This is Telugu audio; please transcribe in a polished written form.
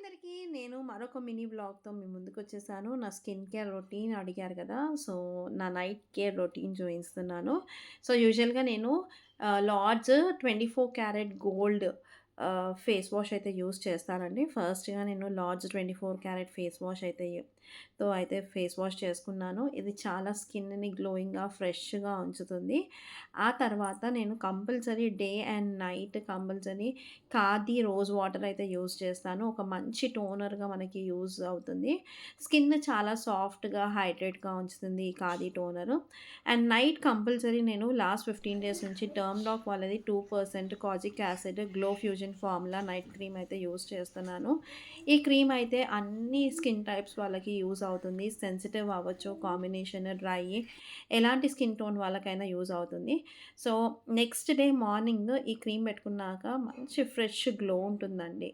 అందరికీ నేను మరొక మినీ వ్లాగ్‌తో మీ ముందుకొచ్చేసాను. నా స్కిన్ కేర్ రొటీన్ అడిగారు గదా! సో, నా నైట్ కేర్ రొటీన్ చూయిస్తున్నాను. సో, యూజువల్‌గా నేను large 24 carat gold face wash అయితే యూజ్ చేస్తానండి. ఫస్ట్‌గా నేను లార్జ్ 24 క్యారెట్ ఫేస్ వాష్ అయితే ఫేస్ వాష్ చేసుకున్నాను. ఇది చాలా స్కిన్‌ని గ్లోయింగ్‌గా, ఫ్రెష్‌గా ఉంచుతుంది. ఆ తర్వాత నేను compulsory day and night compulsory khadi rose water అయితే యూజ్ చేస్తాను. ఒక మంచి టోనర్‌గా మనకి యూజ్ అవుతుంది. స్కిన్ చాలా సాఫ్ట్‌గా, హైడ్రేట్‌గా ఉంచుతుంది ఈ Khadi toner. And night compulsory నేను లాస్ట్ 15 డేస్ నుంచి డర్మ్‌డాక్ వాళ్ళది 2% kojic acid glow fusion formula night cream అయితే యూజ్ చేస్తున్నాను. ఈ క్రీమ్ అయితే అన్ని స్కిన్ టైప్స్ వాళ్ళకి యూజ్ అవుతుంది. సెన్సిటివ్ అవ్వచ్చు, కాంబినేషన్ డ్రై ఎలాంటి స్కిన్ టోన్ వాళ్ళకైనా యూజ్ అవుతుంది. సో, నెక్స్ట్ డే మార్నింగ్ ఈ క్రీమ్ పెట్టుకున్నాక మంచి ఫ్రెష్ గ్లో ఉంటుందండి.